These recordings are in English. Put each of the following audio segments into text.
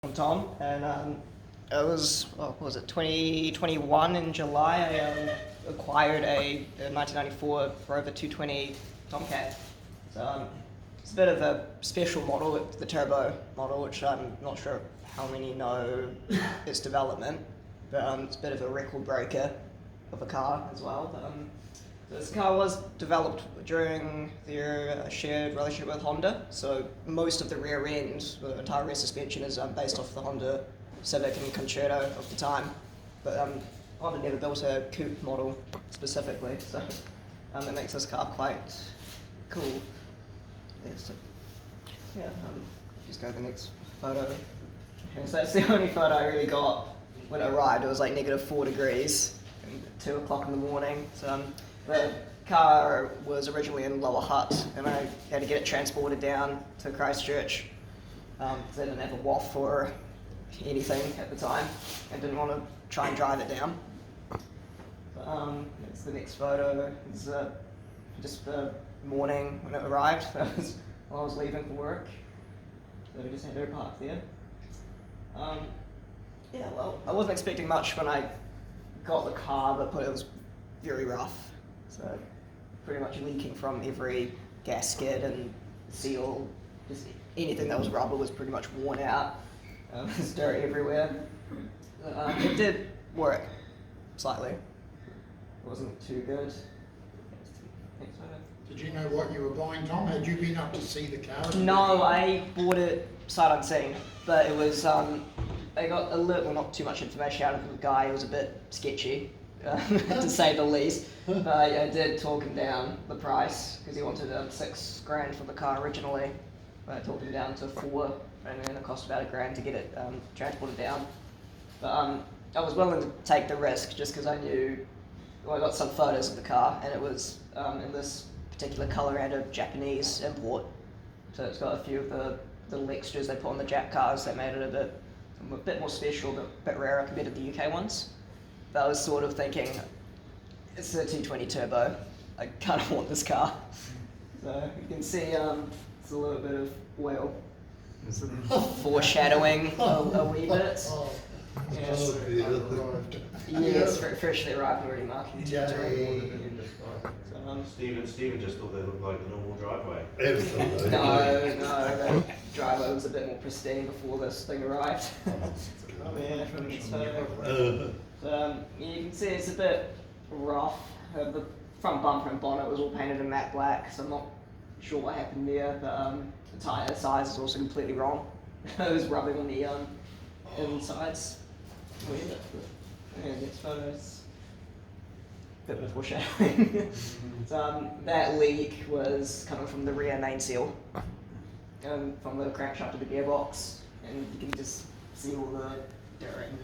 I'm Tom, and it was, what was it, 2021 in July, I acquired a 1994 Rover 220 Tomcat. So it's a bit of a special model, it's the turbo model, which I'm not sure how many know its development, but it's a bit of a record breaker of a car as well. This car was developed during their shared relationship with Honda, so most of the rear end, the entire rear suspension is based off the Honda Civic and Concerto of the time, but Honda never built a coupe model specifically, so it makes this car quite cool. Yeah, so, just go to the next photo. Okay, so that's the only photo I really got when it arrived. It was like -4 degrees and 2 o'clock in the morning. So the car was originally in Lower Hutt, and I had to get it transported down to Christchurch because I didn't have a WAF or anything at the time and didn't want to try and drive it down. That's the next photo. It's just the morning when it arrived. That was while I was leaving for work. So we just had her parked there. Yeah, well, I wasn't expecting much when I got the car, but it was very rough. So pretty much leaking from every gasket and seal. Just anything that was rubber was pretty much worn out. There's dirt everywhere. It did work slightly. It wasn't too good. Next photo. Did you know what you were buying, Tom? Had you been up to see the car? No, I bought it sight unseen, but it was, I got a little, well, not too much information out of the guy. It was a bit sketchy, to say the least. But I did talk him down the price, because he wanted $6 grand for the car originally. But I talked him down to 4, and then it cost about $1 grand to get it transported down. But I was willing to take the risk, just because I knew, well, I got some photos of the car, and it was in this particular colour and a Japanese import. So it's got a few of the little extras they put on the Jap cars that made it a bit more special, but a bit rarer compared to the UK ones. But I was sort of thinking, it's a 220 turbo, I kind of want this car. So you can see it's a little bit of oil, some foreshadowing a wee bit. Yes, yes, freshly arrived already marking territory. Stephen just thought they looked like a normal driveway. No, the driveway was a bit more pristine before this thing arrived. From this photo. You can see it's a bit rough. The front bumper and bonnet was all painted in matte black, so I'm not sure what happened there, but the tyre size is also completely wrong. It was rubbing on the insides. Next photos. Bit more foreshadowing. So that leak was coming from the rear main seal, from the crankshaft to the gearbox, and you can just see all the dirt and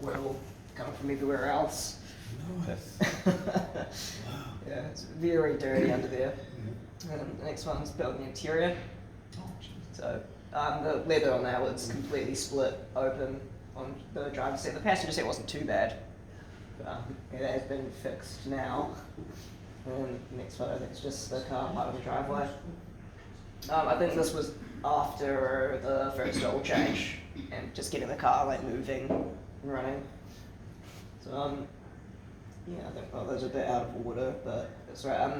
oil coming from everywhere else. Nice. Yeah, it's very dirty under there. And the next one's building the interior. So the leather on that was completely split open on the driver's seat. The passenger seat wasn't too bad. Yeah, that has been fixed now. And the next photo, that's just the car part of the driveway. I think this was after the first oil change and just getting the car like moving and running. So yeah, I think those are a bit out of order, but that's right.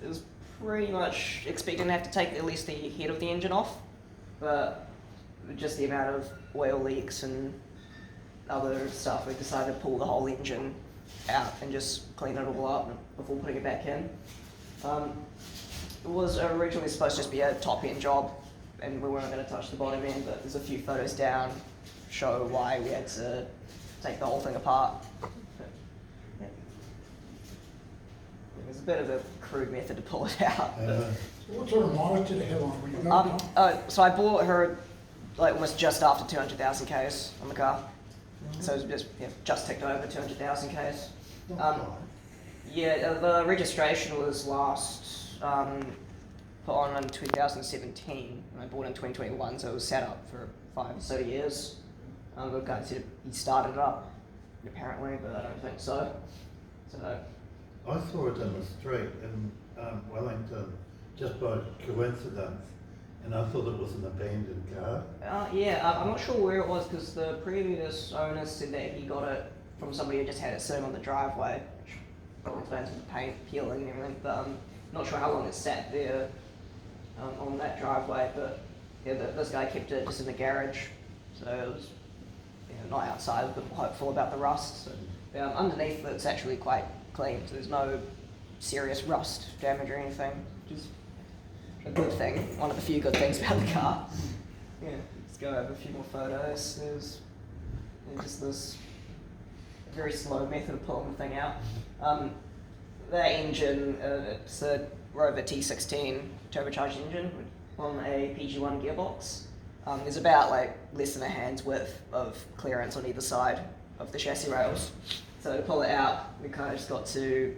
It was pretty much expecting to have to take at least the head of the engine off, but just the amount of oil leaks and other stuff, we decided to pull the whole engine out and just clean it all up before putting it back in. It was originally supposed to just be a top end job, and we weren't going to touch the bottom end, but there's a few photos down show why we had to take the whole thing apart. Yeah. It was a bit of a crude method to pull it out. What sort of mileage did it have on when you got it, Tom? So I bought her like almost just after 200,000 k's on the car. So it was just ticked over 200,000 k's. Yeah, the registration was last put on in 2017, and I bought it in 2021, so it was set up for 5 or so years. The guy said he started it up, apparently, but I don't think so. So I saw it in the street in Wellington, just by coincidence, And I thought it was an abandoned car. Yeah, I'm not sure where it was because the previous owner said that he got it from somebody who just had it sitting on the driveway, which probably explains with the paint peeling and everything, but I'm not sure how long it sat there on that driveway, but yeah, this guy kept it just in the garage, so it was not outside, but hopeful about the rust. So underneath it's actually quite clean, so there's no serious rust damage or anything, which is a good thing, one of the few good things about the car. Yeah, let's go over a few more photos. There's just this very slow method of pulling the thing out. That engine, it's a Rover T16 turbocharged engine on a PG1 gearbox. There's about like less than a hand's width of clearance on either side of the chassis rails. So to pull it out, we kind of just got to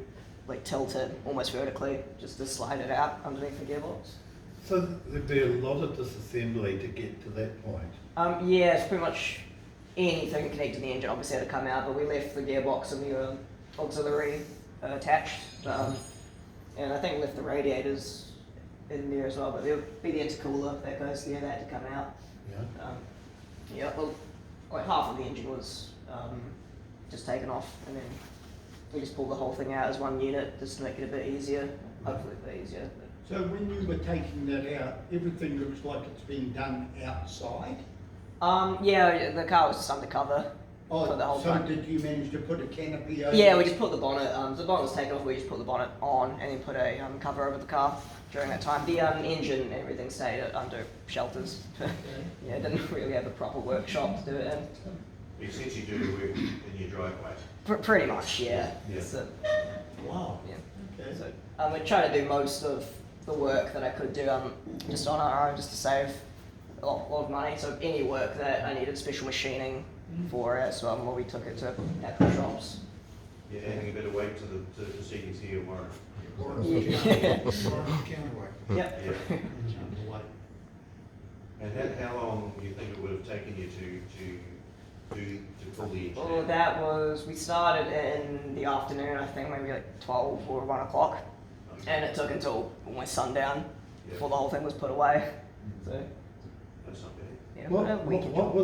like tilt it almost vertically, just to slide it out underneath the gearbox. So there'd be a lot of disassembly to get to that point. Yeah, it's pretty much anything connected to the engine obviously had to come out, but we left the gearbox and the auxiliary attached. And I think left the radiators in there as well, but there'll be the intercooler that goes there, that had to come out. Yeah. Well, like half of the engine was just taken off, and then we just pulled the whole thing out as one unit just to make it a bit easier, hopefully a bit easier. So when you were taking that out, everything looks like it's being done outside? Yeah, the car was just undercover for the whole so time. did you manage to put a canopy over? Yeah, we just put the bonnet, the bonnet was taken off, we just put the bonnet on and then put a cover over the car during that time. The engine and everything stayed under shelters. Yeah, didn't really have a proper workshop to do it in. You essentially do the work in your driveway. Pretty much, yeah. Yeah. Wow. Yeah. Okay. So we try to do most of the work that I could do just on our own, just to save a lot of money. So any work that I needed special machining for it, so well, we took it to actual shops. You're adding a bit of weight to the proceedings here, Warren. Yep. Yeah. And how long do you think it would have taken you to pull the engine Well, out? that was, we started in the afternoon, I think maybe like 12 or 1 o'clock, and it took until almost sundown before the whole thing was put away. So, That's not bad. yeah, What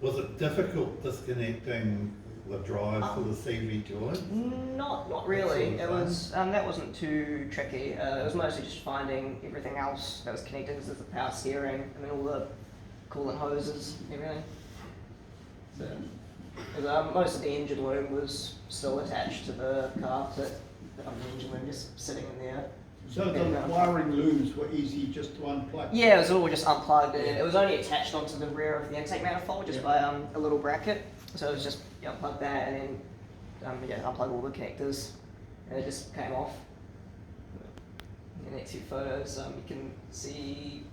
was it difficult disconnecting the drive for the CV joint? Not really. It was that wasn't too tricky. It was mostly just finding everything else that was connected. There's the power steering, and then all the coolant hoses, and everything. So, 'cause, most of the engine loom was still attached to the car, so the engine loom just sitting in there. So the wiring looms were easy just to unplug? Yeah, it was all just unplugged, and it was only attached onto the rear of the intake manifold just by a little bracket. So it was just unplug that, and then unplug all the connectors, and it just came off. In the next few photos, you can see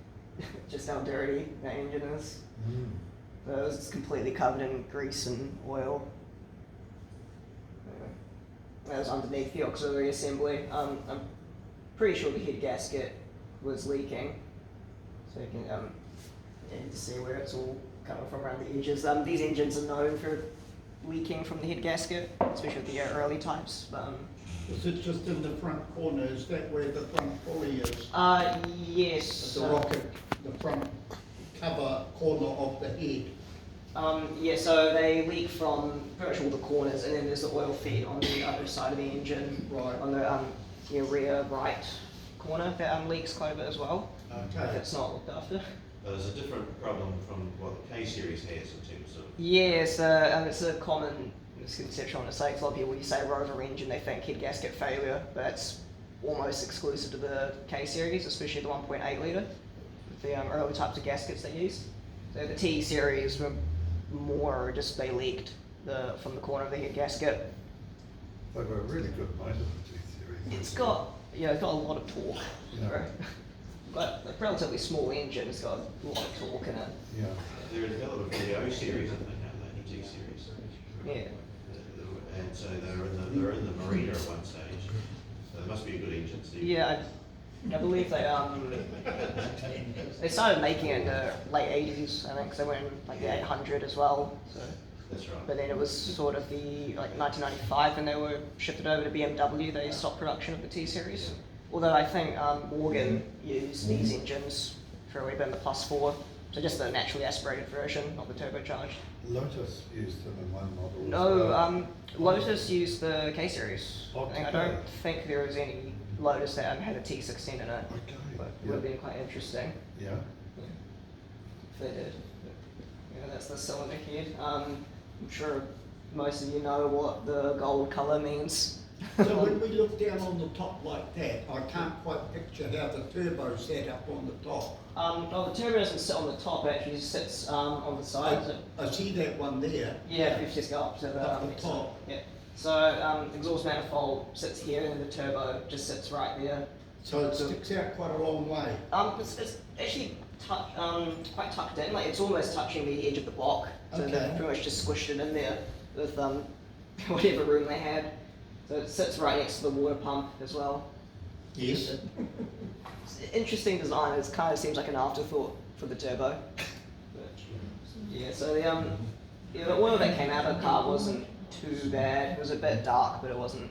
just how dirty that engine is. It was just completely covered in grease and oil. That was underneath the auxiliary assembly. I'm pretty sure the head gasket was leaking, so you can see where it's all coming from around the edges. These engines are known for leaking from the head gasket, especially with the early types. Is it just in the front corner? Is that where the front pulley is? Yes. The rocket, the front cover corner of the head? Yeah, so they leak from pretty much all the corners, and then there's the oil feed on the other side of the engine, Right. on the rear right corner that leaks quite a bit as well. If Okay. it's not looked after. There's a different problem from what the K series has in terms of. Yes, and it's a common misconception on the site. A lot of people, when you say Rover engine, they think head gasket failure, but that's almost exclusive to the K series, especially the 1.8 litre, with the early types of gaskets they used. So the T series were more just they leaked from the corner of the head gasket. They were a really good motor, the T-Series. It's got a lot of torque. Yeah. Right? But a relatively small engine, it's got a lot of torque in it. Yeah. They're developed for the O series, I think, aren't they, the T series? Yeah. And so they're in the marina at one stage. So they must be a good engine, Steve. Yeah, I believe they started making it in the late 80s, I think, because they went in like the 800 as well. So. That's right. But then it was sort of the 1995 when they were shifted over to BMW. They stopped production of the T series. Although I think Morgan used these engines for a wee bit in the +4. So just the naturally aspirated version, not the turbocharged. Lotus used them in one model. as No, well. Lotus used the K series. Oh, I don't think there was any Lotus that had a T16 in it, Okay, but it yeah. would have been quite interesting Yeah. if they did. Yeah, that's the cylinder head. I'm sure most of you know what the gold colour means. So when we look down on the top like that, I can't quite picture how the turbo's set up on the top. Well, the turbo doesn't sit on the top, it actually sits on the sides. I see that one there. Yeah, if you just go up to the, Up the next top. one. Yeah. So exhaust manifold sits here, and the turbo just sits right there. So it sticks out quite a long way. It's actually quite tucked in, like it's almost touching the edge of the block. So Okay. they've pretty much just squished it in there with whatever room they had. So it sits right next to the water pump as well. Yes. It's an interesting design. It kind of seems like an afterthought for the turbo. But, yeah. So the oil that came out of the car wasn't too bad. It was a bit dark, but it wasn't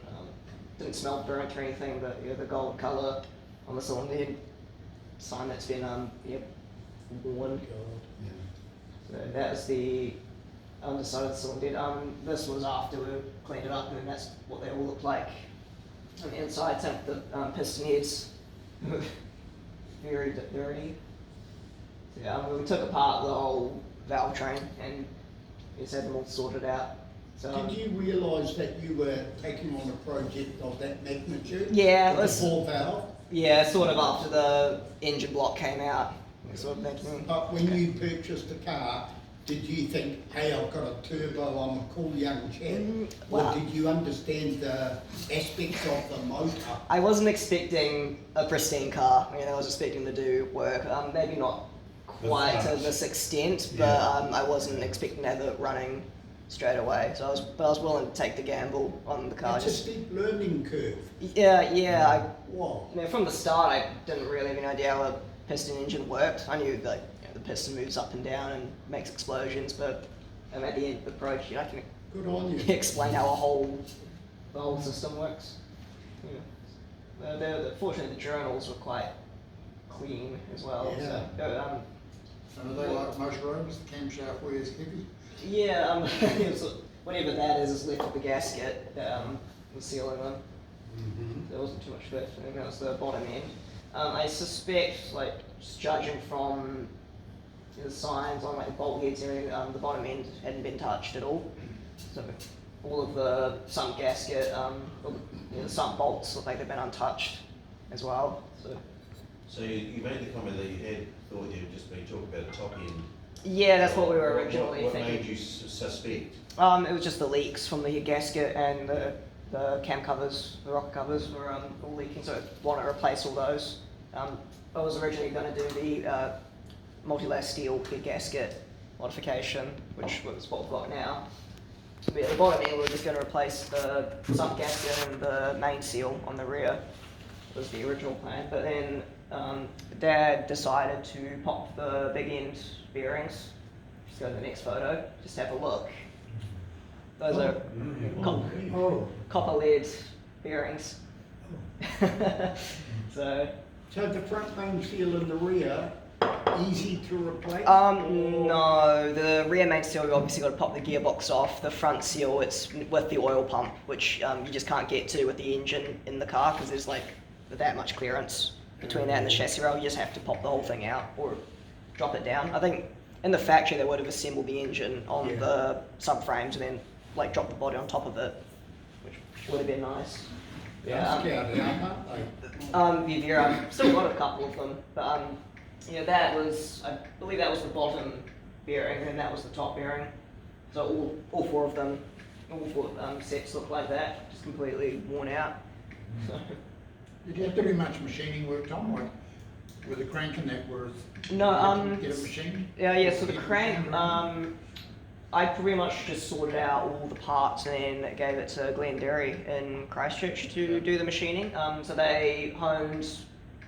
didn't smell burnt or anything. But yeah, the gold colour on the cylinder head sign that's been worn. Yeah. So that was the underside of the cylinder head. This was after we cleaned it up, and that's what they all look like on the inside. Except the piston heads very dirty. So, yeah, we took apart the whole valve train and just had them all sorted out. So, Did you realise that you were taking on a project of that magnitude? Yeah, it With was- the 4 valve? yeah, sort of after the engine block came out, we sort of thinking. But when you purchased the car, did you think, hey, I've got a turbo, I'm a cool young chap? well- Or did you understand the aspects of the motor? I wasn't expecting a pristine car. I mean, I was expecting to do work. Maybe not quite to this extent, but Yeah. I wasn't expecting to have it running straight away. So I was willing to take the gamble on the car. It's a steep learning curve. Yeah. Wow. I mean, from the start, I didn't really have any idea how a piston engine worked. I knew that the piston moves up and down and makes explosions, but at the end of the project, I can Good on you. explain how the whole system works. Yeah. Fortunately, the journals were quite clean as well. Yeah. So, And are they like motorhomes, the camshaft wears heavy? yeah, whatever that is left of the gasket that was sealing them. There wasn't too much fit. I think that was the bottom end. I suspect, like, just judging from the signs on like the bolt heads and everything, the bottom end hadn't been touched at all. So all of the sump gasket, the sump bolts look like they've been untouched as well. So you made the comment that you had thought you'd just been talking about a top end. Yeah, that's what we were originally What thinking. made you suspect? It was just the leaks from the gasket and the cam covers, the rocker covers were all leaking, so I want to replace all those. I was originally going to do the multi-layer steel head gasket modification, which was what we've got now. But at the bottom end, we were just going to replace the sump gasket and the main seal on the rear. Was the original plan, but then Dad decided to pop the big end bearings. Just go to the next photo, just have a look. Those are copper lead bearings. So So the front main seal and the rear, easy to replace? no, the rear main seal, you obviously got to pop the gearbox off. The front seal, it's with the oil pump, which you just can't get to with the engine in the car because there's like that much clearance between that and the chassis rail. You just have to pop the whole thing out or drop it down. I think in the factory they would have assembled the engine on the subframes and then like drop the body on top of it, which would have been nice. Scouted out, aren't they? I've still got a couple of them, but that was, I believe that was the bottom bearing and that was the top bearing. So all four of them, all four sets look like that, just completely worn out. So. Did you have to do much machining work, Tom, like with the crank and that, whereas No, you get a machine? Yeah, so the crank, I pretty much just sorted out all the parts and then gave it to Glenderry in Christchurch to do the machining. So they honed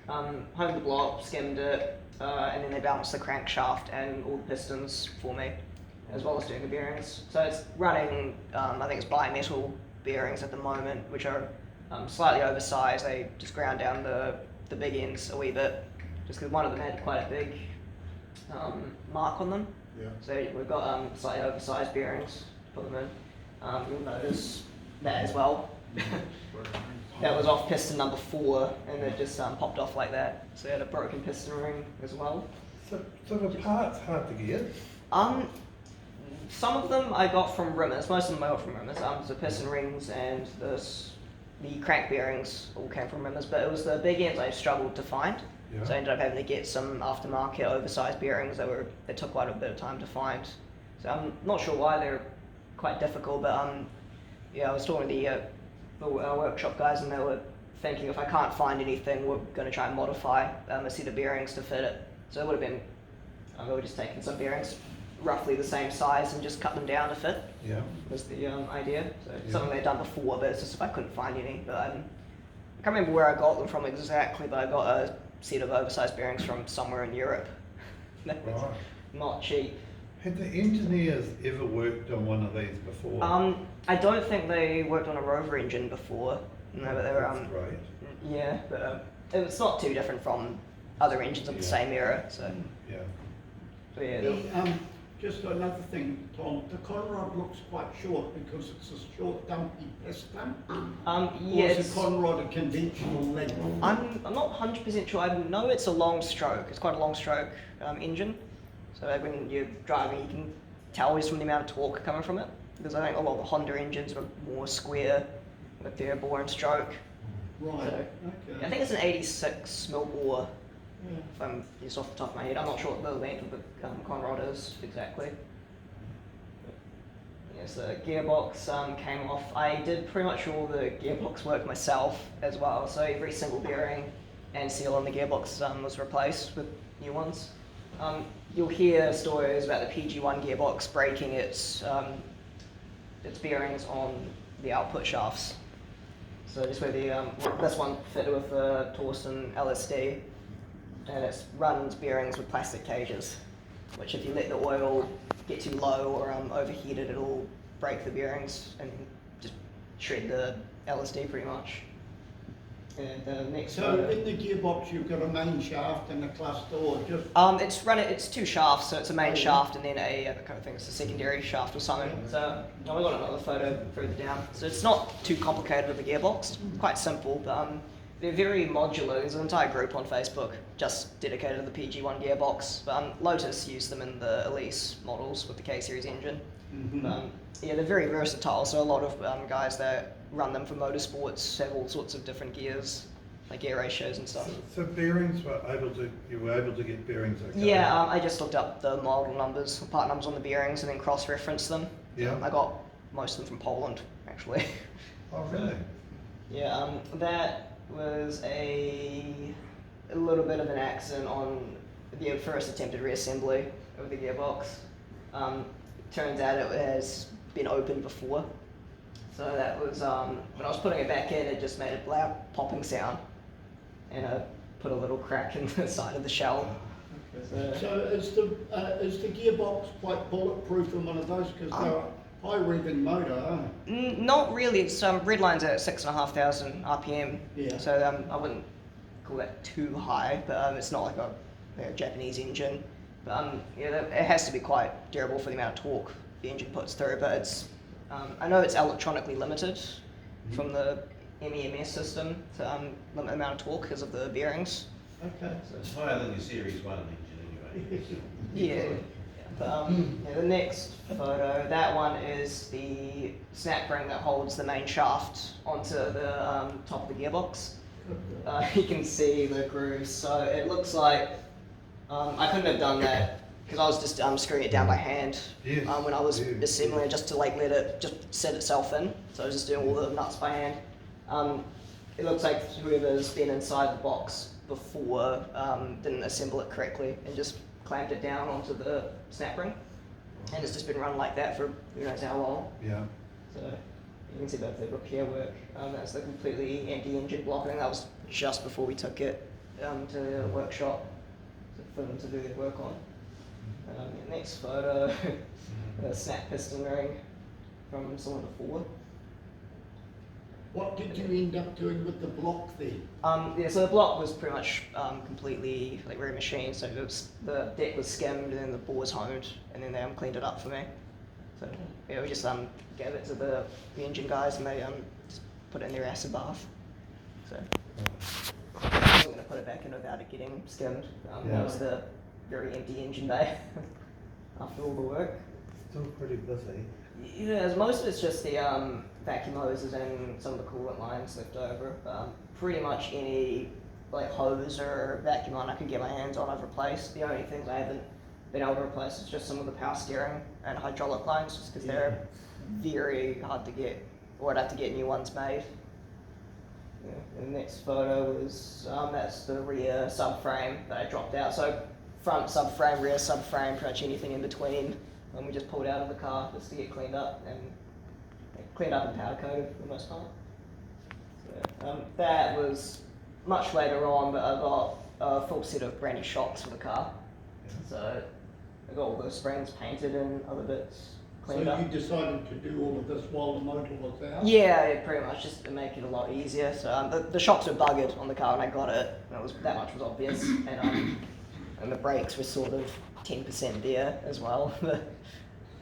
the block, skimmed it, and then they balanced the crankshaft and all the pistons for me, as well as doing the bearings. So it's running, I think it's bimetal bearings at the moment, which are slightly oversized. They just ground down the big ends a wee bit, just because one of them had quite a big mark on them. Yeah. So we've got slightly oversized bearings to put them in. You'll notice that as well. That was off piston number 4, and it just popped off like that. So it had a broken piston ring as well. So the parts hard to get? Some of them I got from rimmers. Most of them I got from rimmers. The piston rings and the crank bearings all came from rimmers, but it was the big ends I struggled to find. Yeah. So I ended up having to get some aftermarket oversized bearings that took quite a bit of time to find. So I'm not sure why they're quite difficult, but yeah, I was talking to the workshop guys, and they were thinking if I can't find anything, we're going to try and modify a set of bearings to fit it. So it would have been, we were just taking some bearings roughly the same size and just cut them down to fit. Yeah. Was the idea. So Yeah. something they'd done before, but it's just if I couldn't find any. But I can't remember where I got them from exactly, but I got a set of oversized bearings from somewhere in Europe. That was Right. not cheap. Had the engineers ever worked on one of these before? I don't think they worked on a Rover engine before. No, but they were That's great. yeah, but it's not too different from other engines of the Yeah. same era. So, Yeah. so yeah. Just another thing, Tom, the conrod looks quite short because it's a short dumpy piston. Yeah, Or is it's- the conrod a conventional length? I'm not 100% sure. I know it's a long stroke. It's quite a long stroke engine. So like when you're driving, you can tell just from the amount of torque coming from it. Because I think a lot of the Honda engines were more square with their bore and stroke. Right, So, okay. I think it's an 86 mil bore. Yeah. If I'm just off the top of my head, I'm not sure what the length of the conrod is exactly. Yes, the gearbox came off. I did pretty much all the gearbox work myself as well. So every single bearing and seal on the gearbox was replaced with new ones. You'll hear stories about the PG1 gearbox breaking its bearings on the output shafts. So just where the this one fitted with the Torsen LSD, and it runs bearings with plastic cages, which if you let the oil get too low or overheated, it'll break the bearings and just shred the LSD pretty much. And the next So photo- in the gearbox, you've got a main shaft and a cluster, or just? It's 2 shafts, so it's a main Oh, yeah. shaft and then I kind of think it's a secondary shaft or something. So we got another photo further down. So it's not too complicated with the gearbox, quite simple, but they're very modular. There's an entire group on Facebook just dedicated to the PG1 gearbox. But Lotus use them in the Elise models with the K-Series engine. Mhm. Yeah, they're very versatile, so a lot of guys that run them for motorsports have all sorts of different gears, like gear ratios and stuff. So bearings you were able to get bearings okay? Yeah, I just looked up the model numbers, part numbers on the bearings, and then cross-referenced them. Yeah. I got most of them from Poland, actually. Oh, really? Yeah, that was a little bit of an accident on the first attempted reassembly of the gearbox. Turns out it has been opened before. So that was, when I was putting it back in, it just made a loud popping sound. And I put a little crack in the side of the shell. So is the gearbox quite bulletproof in one of those? Because they're a high revving motor, aren't Not really. It's Redline's at 6,500 RPM. Yeah. So I wouldn't call that too high, but it's not like a Japanese engine. But yeah, it has to be quite durable for the amount of torque the engine puts through. But it's I know it's electronically limited from the MEMS system to limit the amount of torque because of the bearings. Okay. So it's higher than your Series 1 engine anyway. Yeah. But, yeah, the next photo, that one is the snap ring that holds the main shaft onto the top of the gearbox. You can see the grooves, so it looks like I couldn't have done that because I was just screwing it down by hand Yes, when I was yeah. assembling it, just to let it just set itself in. So I was just doing all the nuts by hand. It looks like whoever's been inside the box before didn't assemble it correctly and just clamped it down onto the snap ring, and it's just been run like that for who knows how long. Yeah. So you can see about the repair work. That's the completely empty engine block. I think that was just before we took it to the workshop for them to do their work on. Next photo, the snap piston ring from someone before. What did you end up doing with the block then? Yeah, so the block was pretty much completely like remachined. So the deck was skimmed and then the bore was honed, and then they cleaned it up for me. So yeah, we just gave it to the engine guys, and they just put it in their acid bath. So I wasn't going to put it back in without it getting skimmed. That was the very empty engine bay after all the work. Still pretty busy. Yeah, most of it's just the vacuum hoses and some of the coolant lines left over. Pretty much any like hose or vacuum line I could get my hands on, I've replaced. The only things I haven't been able to replace is just some of the power steering and hydraulic lines, just because they're very hard to get, or I'd have to get new ones made. Yeah, and the next photo is that's the rear subframe that I dropped out. So front subframe, rear subframe, pretty much anything in between. And we just pulled out of the car just to get cleaned up and powder coated for the most part. So, that was much later on, but I got a full set of brand new shocks for the car. So I got all the springs painted and other bits cleaned up. So you decided to do all of this while the motor was out? Yeah, pretty much just to make it a lot easier. So the shocks were buggered on the car when I got it. And that much was obvious, and the brakes were sort of 10% there as well.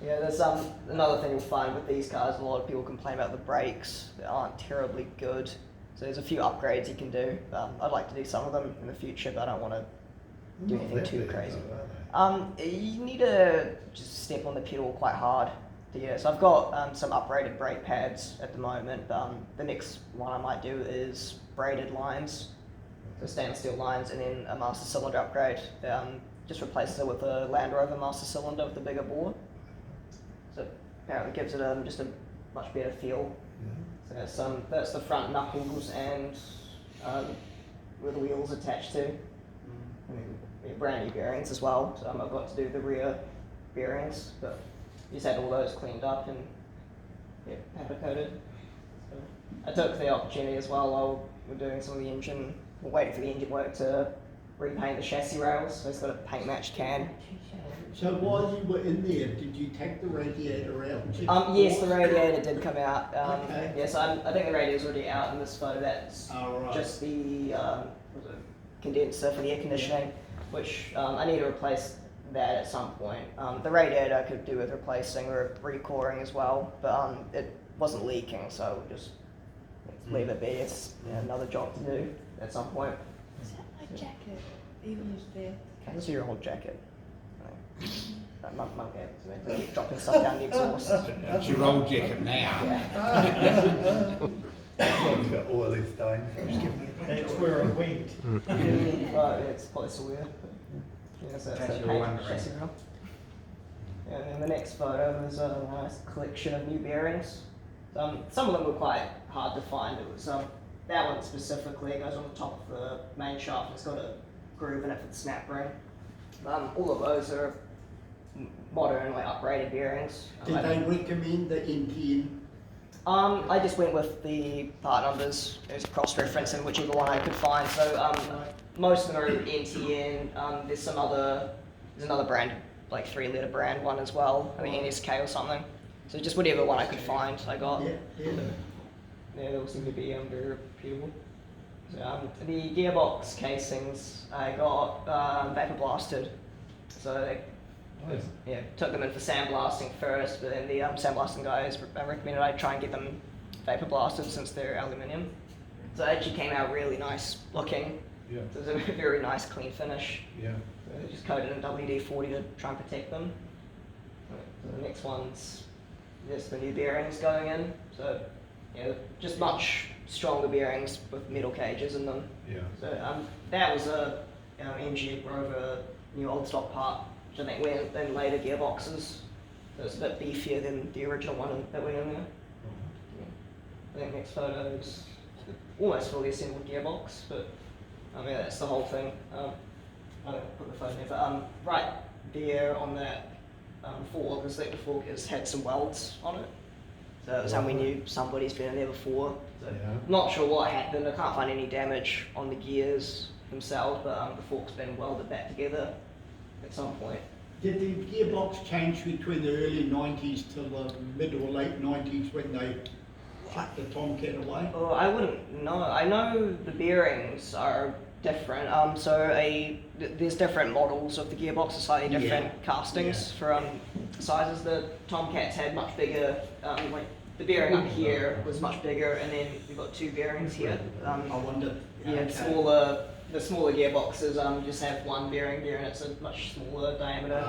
Yeah, there's another thing you'll find with these cars. A lot of people complain about the brakes. They aren't terribly good. So there's a few upgrades you can do. I'd like to do some of them in the future, but I don't want to do anything too crazy. You need to just step on the pedal quite hard to get it. So I've got some uprated brake pads at the moment. The next one I might do is braided lines, so stainless steel lines, and then a master cylinder upgrade. Just replaces it with a Land Rover master cylinder with the bigger bore. So apparently gives it just a much better feel. So that's the front knuckles and where the wheels attached to. And then brand new bearings as well. So I've got to do the rear bearings, but just had all those cleaned up and powder coated. So I took the opportunity as well while we're doing some of the engine, we're waiting for the engine work to repaint the chassis rails. So it's got a paint matched can. So while you were in there, did you take the radiator out? Yes, the radiator did come out. Okay. Yes, I think the radiator's already out in this photo. That's Right. just the condenser for the air conditioning, which I need to replace that at some point. The radiator I could do with replacing or recoring as well, but it wasn't leaking, so we'll just leave it be. It's another job to do at some point. Is that my jacket? Even is there? This is your whole jacket. Mum gave it to me. Keep dropping stuff down the exhaust. That's your old jacket now. Yeah. I've got all these stains. That's where it went. It's probably still there. Yeah, so That's the your paint wondering. chassis rail. And then the next photo is a nice collection of new bearings. Some of them were quite hard to find. It was that one specifically goes on the top of the main shaft. It's got a groove in it for the snap ring. All of those are modern, like uprated bearings. Did they recommend the NTN? I just went with the part numbers as cross-referencing whichever one I could find. So most of them are NTN. There's another brand, like 3-letter brand one as well. I think NSK or something. So just whatever one I could find, I got. Yeah. They all seem to be very reputable. So, the gearbox casings I got vapor blasted. So they took them in for sandblasting first, but then the sandblasting guys recommended I try and get them vapor blasted since they're aluminium. So it actually came out really nice looking. Yeah. So it was a very nice clean finish. Yeah. So I just coated in WD-40 to try and protect them. So the next one's just the new bearings going in. So just much stronger bearings with metal cages in them. Yeah. So that was a MG Rover new old stock part, which I think went in later gearboxes. So it's a bit beefier than the original one that went in there. I think next photo is almost fully assembled gearbox, but that's the whole thing. I don't put the phone there, but right there on that fork, the selector fork has had some welds on it. So it was how we knew somebody's been in there before. So not sure what happened. I can't find any damage on the gears themselves, but the fork's been welded back together at some point. Did the gearbox change between the early 90s to the mid or late 90s when they chuck the Tomcat away? Oh, I wouldn't know. I know the bearings are different. There's different models of the gearbox, slightly different Yeah. castings for sizes. The Tomcats had much bigger, like the bearing up here was much bigger, and then we've got two bearings here. I wonder. Yeah, okay. the smaller gearboxes just have one bearing here, and it's a much smaller diameter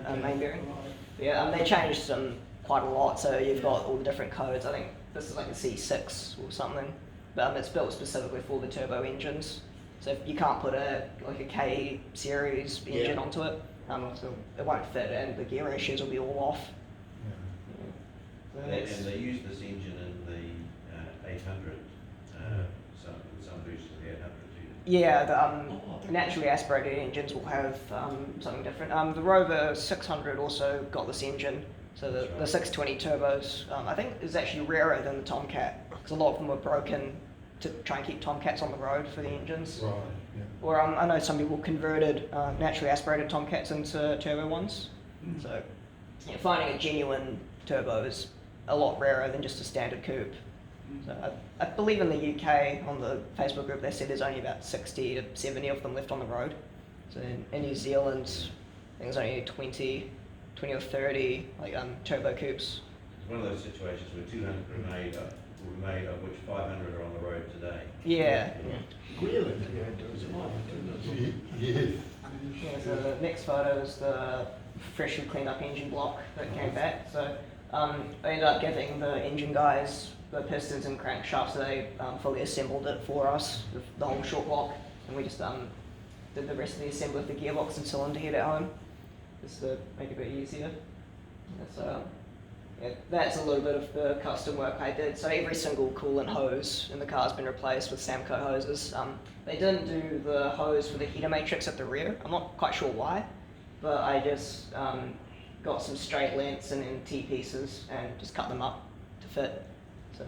Okay. main bearing. Right. Yeah, they changed them quite a lot, so you've got all the different codes. I think this is like a C6 or something, but it's built specifically for the turbo engines. So if you can't put a K series engine Yeah. onto it, so it won't fit, and the gear ratios will be all off. So And that's- they use this engine in the 800, some versions of the 800 too. Yeah, the naturally aspirated engines will have something different. The Rover 600 also got this engine, so the 620 turbos, I think is actually rarer than the Tomcat, because a lot of them were broken to try and keep Tomcats on the road for the engines. Right, yeah. Or I know some people converted naturally aspirated Tomcats into turbo ones. So yeah, finding a genuine turbo is a lot rarer than just a standard coupe. So I believe in the UK, on the Facebook group, they said there's only about 60 to 70 of them left on the road. So in New Zealand, I think there's only 20 or 30 turbo coupes. It's one of those situations where 200 were made, of which 500 are on the road today. Yeah. Really? Yes. Yeah, so the next photo is the freshly cleaned up engine block that came back. So I ended up giving the engine guys the pistons and crankshaft, so they fully assembled it for us, the whole short block, and we just did the rest of the assembly of the gearbox and cylinder head at home, just to make it a bit easier. Yeah, so yeah, that's a little bit of the custom work I did. So every single coolant hose in the car has been replaced with Samco hoses. They didn't do the hose for the heater matrix at the rear. I'm not quite sure why, but I just got some straight lengths and then T-pieces and just cut them up to fit. So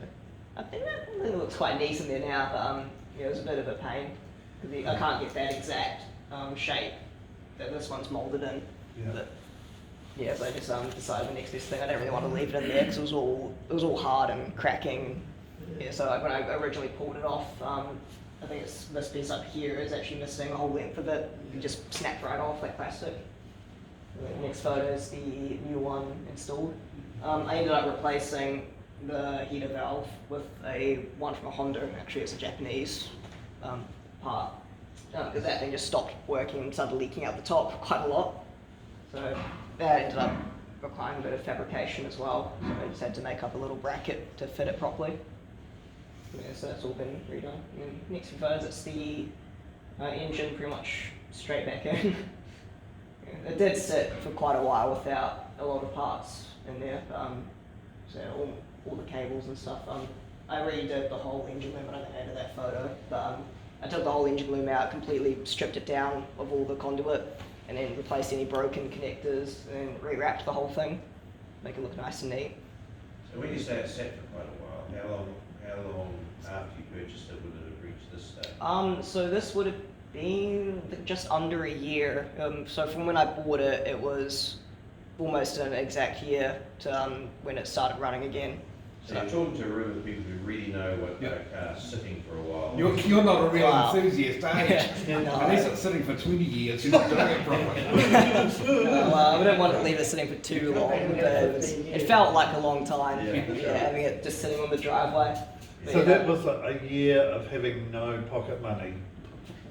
I think it looks quite neat in there now, but yeah, it was a bit of a pain because I can't get that exact shape that this one's molded in. Yeah. But yeah, so I just decided the next best thing. I didn't really want to leave it in there because it was all hard and cracking. Yeah, so when I originally pulled it off, I think it's this piece up here is actually missing a whole length of it. You just snapped right off like plastic. The next photo is the new one installed. I ended up replacing the heater valve with one from a Honda. Actually, it's a Japanese part, because that thing just stopped working and started leaking out the top quite a lot. So that ended up requiring a bit of fabrication as well. So I just had to make up a little bracket to fit it properly. Yeah, so that's all been redone. And next few photos, it's the engine pretty much straight back in. Yeah, it did sit for quite a while without a lot of parts in there. So all the cables and stuff. I redid the whole engine loom. I don't think I added that photo, but I took the whole engine loom out, completely stripped it down of all the conduit, and then replaced any broken connectors, and rewrapped the whole thing, make it look nice and neat. So when you say it's set for quite a while, how long after you purchased it would it have reached this stage? So this would have been just under a year. So from when I bought it, it was almost an exact year to when it started running again. So you're talking to a room of people who really know what they're sitting for a while. You're not a real Wow. enthusiast, are you? No. Unless it's sitting for 20 years, you're not doing it properly. Well, I didn't want to leave it sitting for too long, but it felt like a long time. Yeah. Having it just sitting on the driveway. But So yeah, that was a year of having no pocket money.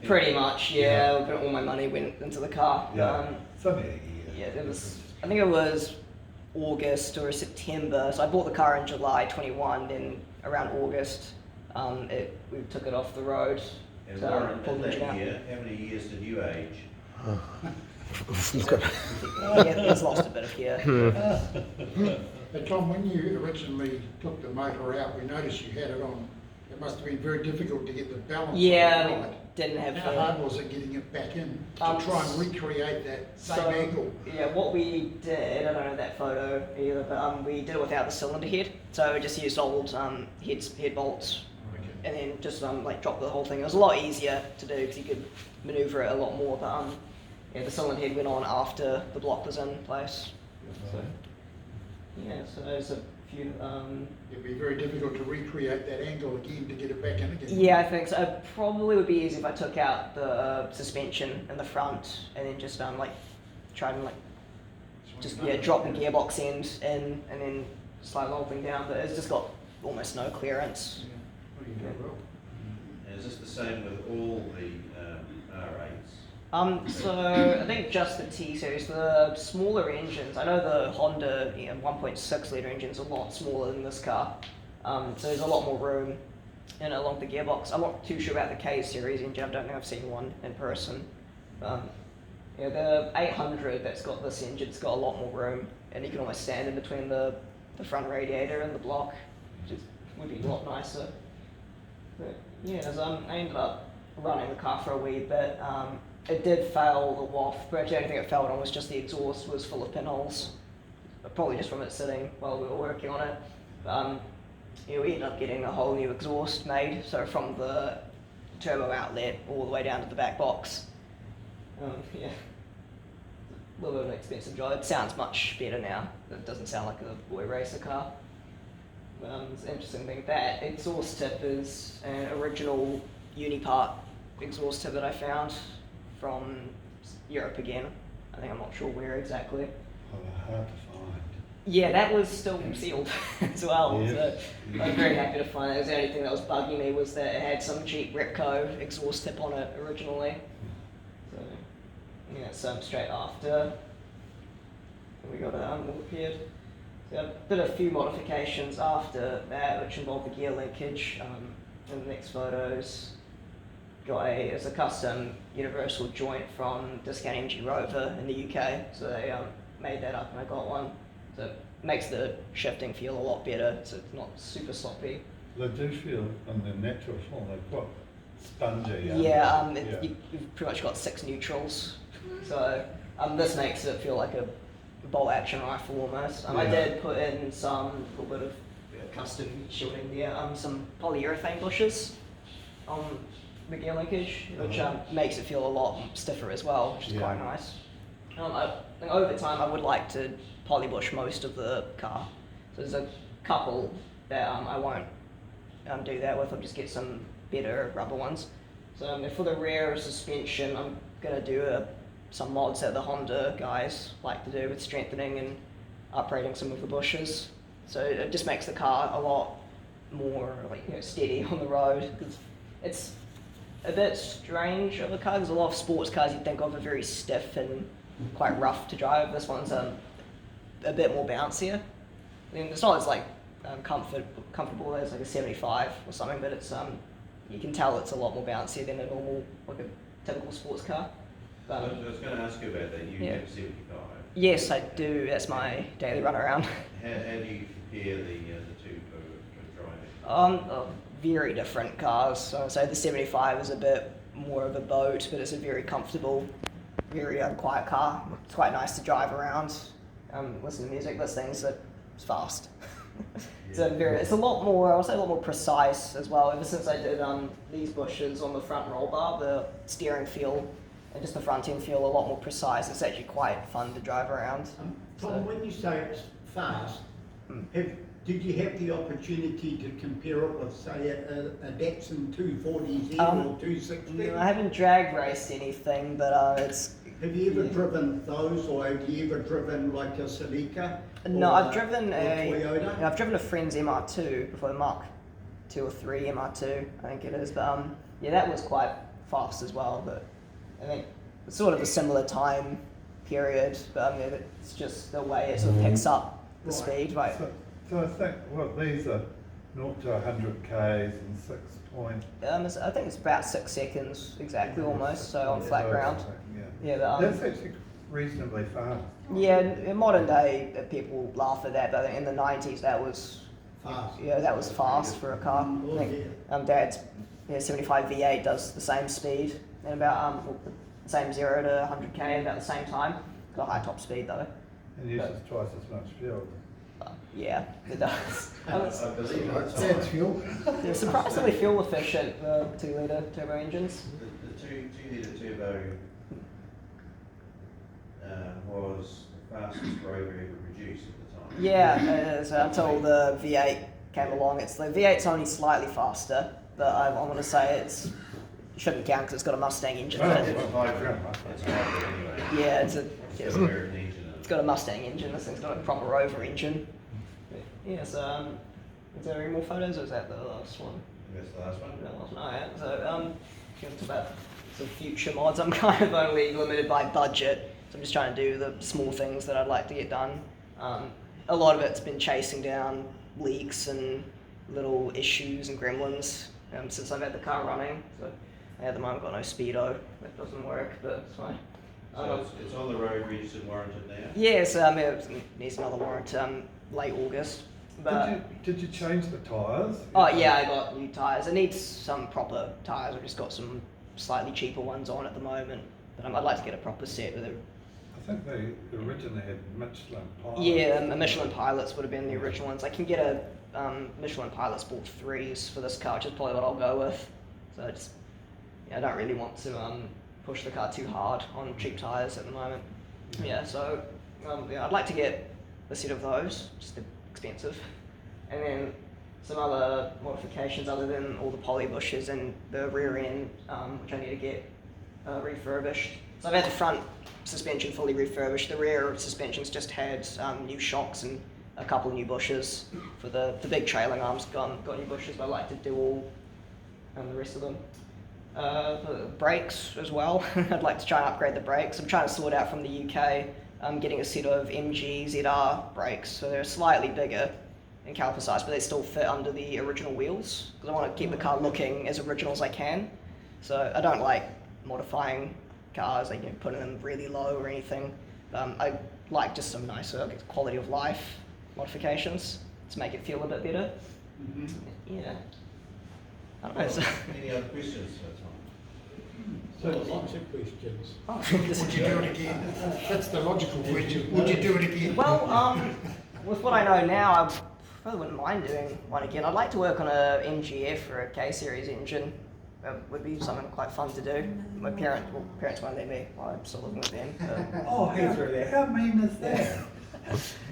pretty much, yeah. All my money went into the car. Yeah. It's only a year. Yeah, it was. I think it was August or September. So I bought the car in July 21. Then around August, we took it off the road. And So, Warren, pulled in the engine that out. year, how many years did you age? Yeah, it's lost a bit of hair. But Tom, when you originally took the motor out, we noticed you had it on. It must have been very difficult to get the balance Yeah, on it we right. didn't have How the. hard was it getting it back in to Um, try and recreate that same So, angle? yeah, what we did, I don't know that photo either, but we did it without the cylinder head. So we just used old head bolts, and then just drop the whole thing. It was a lot easier to do because you could maneuver it a lot more. But yeah, the cylinder head went on after the block was in place. So, yeah, so there's a few, It'd be very difficult to recreate that angle again to get it back in again. yeah, I think so. It probably would be easy if I took out the suspension in the front and then just like try and like just drop the gearbox end in and then slide the whole thing down. But it's just got almost no clearance. Yeah. Well, you go well. And is this the same with all the R8s? So I think just the T series, the smaller engines. I know the Honda 1.6 liter engine's a lot smaller than this car, so there's a lot more room along the gearbox. I'm not too sure about the K series engine. I don't think I've seen one in person. Yeah, the 800 that's got this engine's got a lot more room, and you can almost stand in between the front radiator and the block, which would be a lot nicer. But yeah, I ended up running the car for a wee bit. It did fail the waft, but actually the only thing it failed on was just the exhaust was full of pinholes. Probably just from it sitting while we were working on it. We ended up getting a whole new exhaust made, so from the turbo outlet all the way down to the back box. Yeah, a little bit of an expensive job. It sounds much better now. It doesn't sound like a boy racer car. It's an interesting thing. That exhaust tip is an original Unipart exhaust tip that I found from Europe again. I'm not sure where exactly. Oh, they're hard to find. Yeah, that was still sealed as well. Yes. So I was very happy to find it. It was the only thing that was bugging me was that it had some cheap Repco exhaust tip on it originally. So yeah, so straight after we got it all repaired. So I did a few modifications after that, which involved the gear linkage. In the next photos, it's a custom universal joint from Discount MG Rover in the UK. So they made that up and I got one. So it makes the shifting feel a lot better, so it's not super sloppy. They do feel, in the natural form, they're quite spongy. Yeah, Yeah. you've pretty much got 6 neutrals. So this makes it feel like a bolt action rifle almost. I Yeah. did put in a little bit of custom shielding there, some polyurethane bushes on the gear linkage, which makes it feel a lot stiffer as well, which is Yeah. quite nice. I think over time I would like to polybush most of the car. So there's a couple that I won't do that with. I'll just get some better rubber ones. So for the rear suspension, I'm gonna do some mods that the Honda guys like to do with strengthening and uprating some of the bushes. So it just makes the car a lot more steady on the road. 'Cause it's a bit strange of a car. There's a lot of sports cars you'd think of are very stiff and quite rough to drive. This one's a bit more bouncier. I mean, it's not as comfortable as like a 75 or something, but it's you can tell it's a lot more bouncy than a normal, like a typical sports car. I was going to ask you about that. You Yeah. have 75. Yes, I do. That's my daily run around. How do you compare the two for driving? Very different cars. So the 75 is a bit more of a boat, but it's a very comfortable, very quiet car. It's quite nice to drive around, listen to music. This thing's it's fast. It's a lot more, I would say a lot more precise as well. Ever since I did these bushes on the front roll bar, the steering feel and just the front end feel a lot more precise. It's actually quite fun to drive around. Tom, when you say it's fast, did you have the opportunity to compare it with, say, a Datsun 240Z or 260? No, I haven't drag raced anything, but it's... Have you ever driven those, or have you ever driven like a Celica? No, or I've driven Toyota? I've driven a friend's MR2 before, the Mark 2 or 3 MR2, I think it is. But yeah, that was quite fast as well. But I think it's sort of a similar time period. But it's just the way it sort of picks up the speed, right? So I think, these are 0 to 100 Ks in 6 point. I think it's about 6 seconds exactly, almost. So on flat ground. Yeah. Yeah, but, That's actually reasonably fast. yeah, in modern day, people laugh at that, but I think in the 90s that was Fast. Yeah, that was fast for a car. Oh, I think, Dad's 75 V8 does the same speed and about the same 0 to 100k in about the same time. Got a high top speed though. And uses twice as much fuel. Yeah, it does. I believe that's That's fuel. They're surprisingly fuel efficient, the 2-litre turbo engines. The 2-litre turbo was the fastest Rover ever produced at the time. Yeah, it is, until the V8 came along. The V8's only slightly faster, but I want to say it shouldn't count because it's got a Mustang engine in it. It's hybrid. It's hybrid anyway. Yeah, it's It's got an American engine in it. got a Mustang engine. This thing's got a proper Rover engine. Yeah, so is there any more photos, or is that the last one? That's the last one. No, last one. Alright, so it's about some future mods. I'm kind of only limited by budget, so I'm just trying to do the small things that I'd like to get done. A lot of it's been chasing down leaks and little issues and gremlins since I've had the car running. So at the moment I've got no speedo. That doesn't work, but it's fine. So it's on the road, registered, warranted now? Yes, it needs another warrant late August. But Did you change the tyres? oh yeah, I got new tyres. It needs some proper tyres. I've just got some slightly cheaper ones on at the moment. But I'd like to get a proper set with it. I think they originally had Michelin tyres. Yeah, the Michelin Pilots would have been the original ones. I can get a Michelin Pilot Sport 3s for this car, which is probably what I'll go with. So I don't really want to push the car too hard on cheap tyres at the moment. Yeah, so I'd like to get a set of those, just expensive. And then some other modifications other than all the poly bushes and the rear end, which I need to get refurbished. So I've had the front suspension fully refurbished. The rear suspension's just had new shocks and a couple of new bushes. For the big trailing arms got new bushes, but I like to do all the rest of them. The brakes as well. I'd like to try and upgrade the brakes. I'm trying to sort out from the UK. I'm getting a set of MG ZR brakes, so they're slightly bigger in caliper size, but they still fit under the original wheels because I want to keep the car looking as original as I can. So I don't like modifying cars, like putting them really low or anything. I like just some nicer quality of life modifications to make it feel a bit better. Yeah. I don't know. So, Any other questions, Tom? So lots of questions. Would you do it again? That's the logical question. Would you do it again? well, with what I know now, I probably wouldn't mind doing one again. I'd like to work on a MGF or a K-series engine. Would be something quite fun to do. My parents won't let me while I'm still living with them. But, Oh, how mean is that?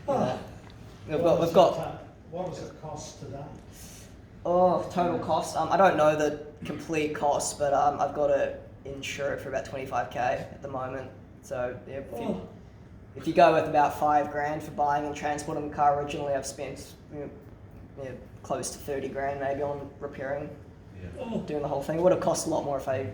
Oh. we've got What does it cost today? total cost. I don't know the complete cost, but I've got to insure it for about 25k at the moment. So yeah, if you go with about $5,000 for buying and transporting the car originally, I've spent close to 30 grand maybe on repairing, doing the whole thing. It would have cost a lot more if I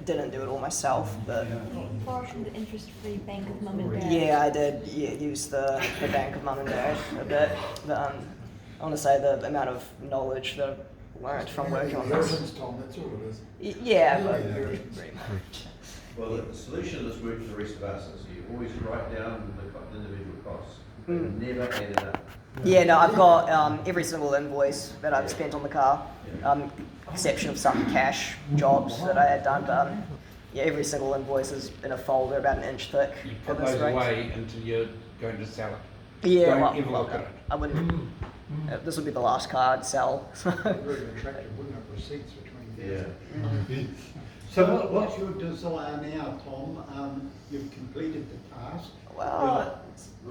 didn't do it all myself. But You borrowed from the interest-free bank of mum and dad. yeah, I did use the bank of mum and dad a bit. But I want to say the amount of knowledge that I've learned from working on this. Inheritance, Tom, that's all it is. Yeah, but Yeah. pretty much. Well, the solution to this work for the rest of us is you always write down the individual costs. Never add it up. Yeah, no, I've got every single invoice that I've spent on the car, exception of some cash jobs that I had done. But yeah, every single invoice is in a folder about an inch thick. You at put this those rate. away until you're going to sell it. Yeah, Don't well, ever look at it. I wouldn't. This would be the last car I'd sell. Very attractive, wouldn't it? Receipts for 20,000. Yeah. So what's your desire now, Tom? You've completed the task. Well,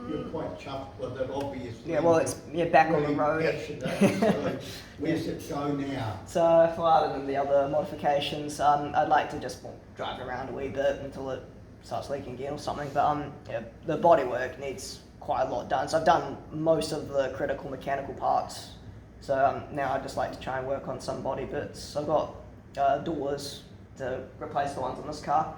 You're quite chuffed with it, obviously. yeah, well, it's back on the Really road. passionate, so where's it go now? So, other than the other modifications, I'd like to just drive it around a wee bit until it starts leaking again or something. But yeah, the bodywork needs quite a lot done. So I've done most of the critical mechanical parts. So now I'd just like to try and work on some body bits. I've got doors to replace the ones on this car.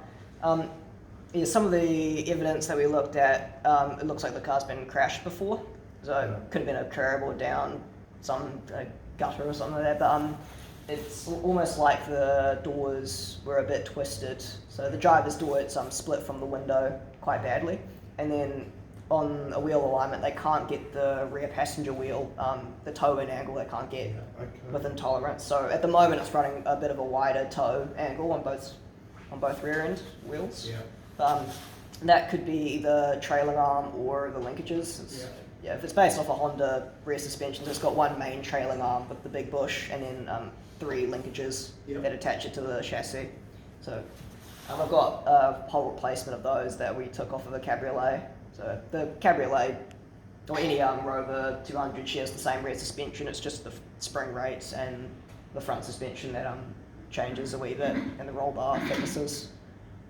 Yeah, some of the evidence that we looked at, it looks like the car's been crashed before. So it could have been a curb or down some gutter or something like that. But it's almost like the doors were a bit twisted. So the driver's door, it's split from the window quite badly. And then on a wheel alignment, they can't get the rear passenger wheel, the toe-in angle they can't get within tolerance. So at the moment, it's running a bit of a wider toe angle on both rear end wheels. That could be either trailing arm or the linkages. Yeah, if it's based off a Honda rear suspension, it's got one main trailing arm with the big bush and then 3 linkages that attach it to the chassis. So I've got a whole replacement of those that we took off of a Cabriolet. So the Cabriolet or any Rover 200 shares the same rear suspension. It's just the spring rates and the front suspension that changes a wee bit, and the roll bar thicknesses.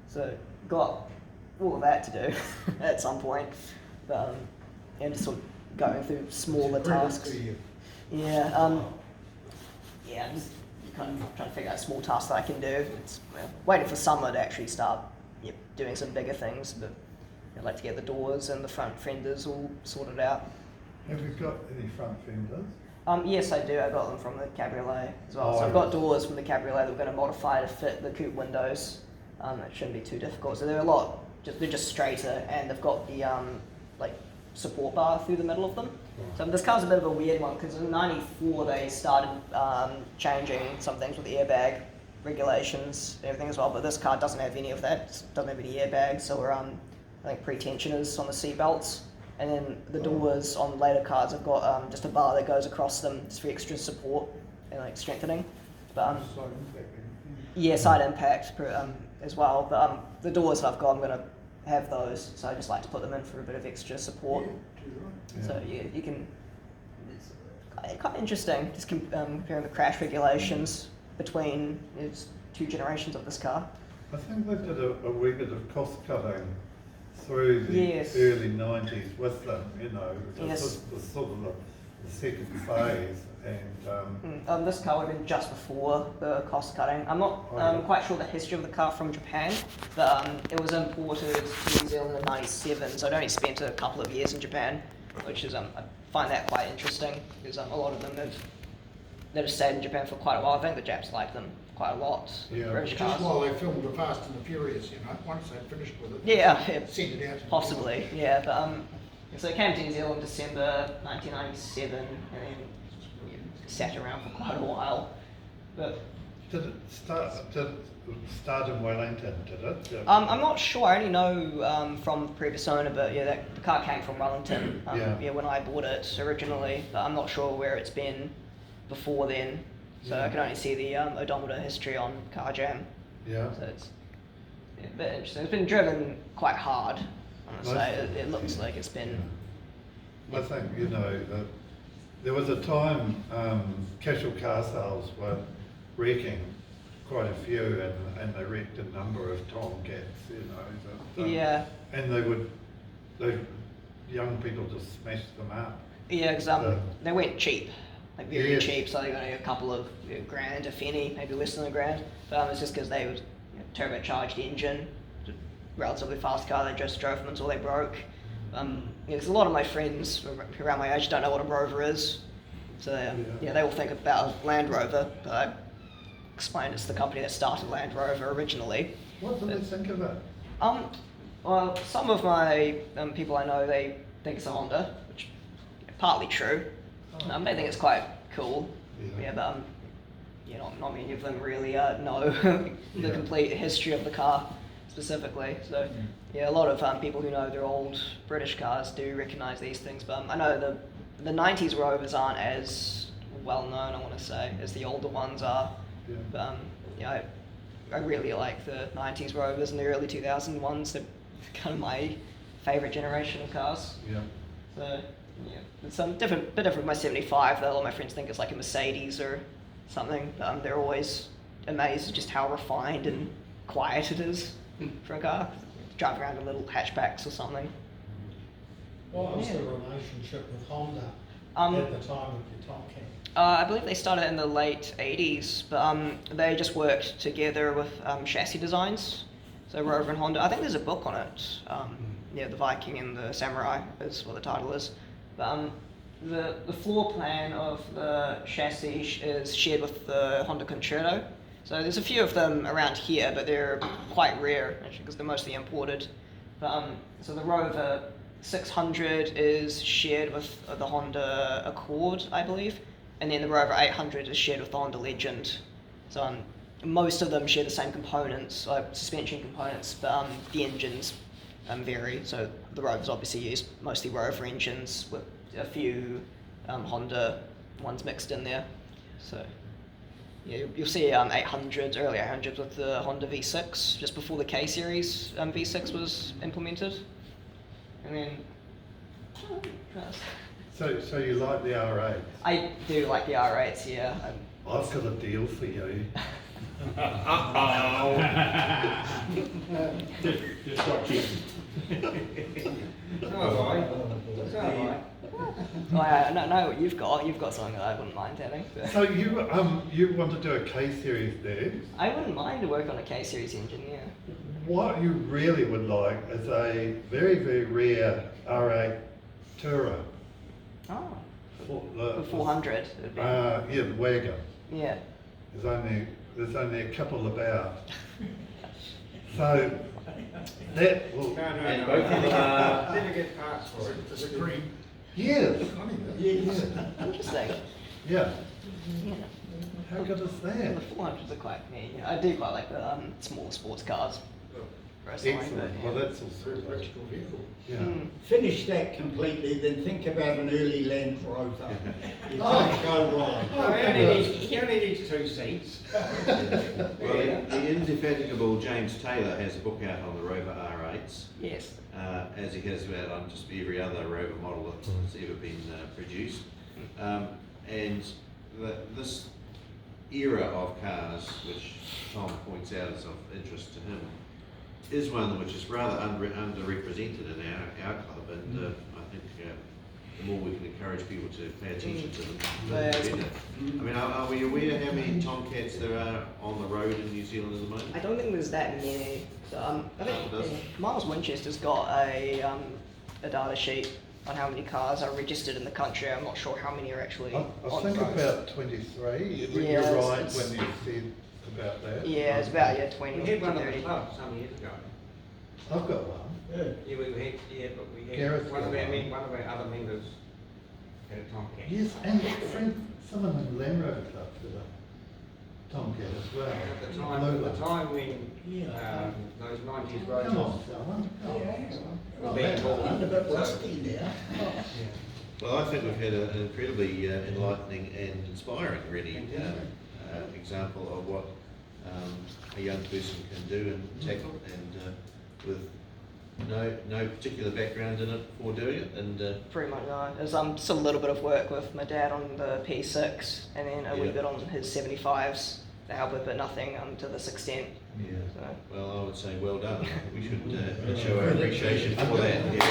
So got all of that to do at some point, but and just sort of going through smaller tasks. Yeah, yeah, just kind of trying to figure out small tasks that I can do. It's waiting for summer to actually start doing some bigger things, but I'd like to get the doors and the front fenders all sorted out. Have you got any front fenders? Yes, I do. I got them from the Cabriolet as well. So I've got doors from the Cabriolet that we're going to modify to fit the coupe windows. It shouldn't be too difficult. So they're they're just straighter, and they've got the like support bar through the middle of them. So this car's a bit of a weird one because in '94 they started changing some things with the airbag regulations and everything as well. But this car doesn't have any of that. It doesn't have any airbags or I think pre-tensioners on the seat belts. And then the doors on later cars have got just a bar that goes across them just for extra support and like strengthening. But yeah, side impact as well. But the doors that I've got, I'm going to have those, so I just like to put them in for a bit of extra support. Yeah. So yeah, you can. It's quite interesting just comparing the crash regulations between two generations of this car. I think they did a wee bit of cost cutting through the Yes. early 90s with them, you know, Yes. this was sort of the second phase, and This car would have been just before the cost cutting. I'm not quite sure the history of the car from Japan, but it was imported to New Zealand in '97, so I'd only spent a couple of years in Japan, which is I find that quite interesting because a lot of them have stayed in Japan for quite a while. I think the Japs like them quite a lot. Yeah. British Just cars. while they filmed the Fast and the Furious, you know, once they finished with it. Yeah, Send it out. possibly, yeah. But so it came to New Zealand December 1997, and then sat around for quite a while. But did it start in Wellington, did it? Yeah. I'm not sure. I only know from the previous owner, but yeah, the car came from Wellington. Yeah. When I bought it originally, but I'm not sure where it's been before then. So I can only see the odometer history on Car Jam. Yeah. So it's a bit interesting. It's been driven quite hard. I must Nice. say it looks like it's been. I think, you know, that there was a time casual car sales were wrecking quite a few, and they wrecked a number of Tomcats, you know. That, Yeah. And they young people just smashed them up. Yeah, because they went cheap, like very Yes. cheap. So they got a couple of grand, if any, maybe less than a grand. But it's just because they was turbocharged engine, relatively fast car. They just drove them until they broke. Because a lot of my friends around my age don't know what a Rover is, so they all think about Land Rover. But I explained it's the company that started Land Rover originally. What do they think of it? Well, some of my people I know, they think it's a Honda, which is partly true. They think it's quite cool. Yeah. But not many of them really know the complete history of the car specifically. So yeah, a lot of people who know their old British cars do recognise these things. But I know the '90s Rovers aren't as well known, I want to say, as the older ones are. Yeah. But I really like the '90s Rovers and the early 2000 ones. They're kind of my favourite generation of cars. Yeah. So yeah, it's bit different with my '75. Though a lot of my friends think it's like a Mercedes or something. They're always amazed at just how refined and quiet it is for a car. Drive around in little hatchbacks or something. What was the relationship with Honda Um, at the time of your Tomcat? I believe they started in the late 80s, but they just worked together with chassis designs. So Rover and Honda. I think there's a book on it. The Viking and the Samurai is what the title is. But the floor plan of the chassis is shared with the Honda Concerto. So there's a few of them around here, but they're quite rare actually because they're mostly imported. But so the Rover 600 is shared with the Honda Accord, I believe, and then the Rover 800 is shared with the Honda Legend. So most of them share the same components, like suspension components, but the engines vary. So the Rovers obviously use mostly Rover engines with a few Honda ones mixed in there. So yeah, you'll see 800s, early 800s with the Honda V6 just before the K-Series V6 was implemented. And then So you like the R8? I do like the R8s, yeah. I've got a deal for you. Just got chicken. I know what you've got. You've got something that I wouldn't mind having. But So you want to do a K series there? I wouldn't mind to work on a K series engine, yeah. What you really would like is a very, very rare R8 Tourer. Oh, For for 400. It'd be, yeah, the wagon. yeah. There's only a couple about. So that will. And both of them are. Did you get parts for it? Is it green? Yes. Funny that. Interesting. Yeah. Yeah. How good is The that? 400s are quite neat. I do quite like the small sports cars. Personally, Excellent. but, Well, yeah. that's all Very sorted. practical vehicle. Yeah. Mm. Finish that completely, then think about an early Land Rover. You can't go wrong. He only needs 2 seats. Well, the indefatigable James Taylor has a book out on the Rover R8s, Yes. as he has about on just every other Rover model that's ever been produced. And this era of cars, which Tom points out is of interest to him, is one which is rather underrepresented in our club, and I think the more we can encourage people to pay attention to them, the better. I mean, are we aware how many Tomcats there are on the road in New Zealand at the moment? I don't think there's that many. So, I think Does- Miles Winchester's got a data sheet on how many cars are registered in the country. I'm not sure how many are actually I on think the roads. about 23. Yeah, You're right it's- when you said about that. Yeah, it's about 20 We to had one at the 30. club some years ago. I've got one. Yeah, we had, but we had Gareth one of got our, one. one of our other members had a Tomcat. Yes, and someone in the Land Rover Club did a Tomcat as well. At the Blue one. time when, those 90s roads Come was on, someone. were being built. I'm a bit rusty now. Well, I think we've had an incredibly enlightening and inspiring, really, example of what a young person can do and tackle, and with no particular background in it for doing it, and Pretty much no. There's just a little bit of work with my dad on the P6 and then a wee Yeah. bit on his 75s to help it, but nothing to this extent. yeah. So. Well, I would say well done. We should show our appreciation for that. Yeah.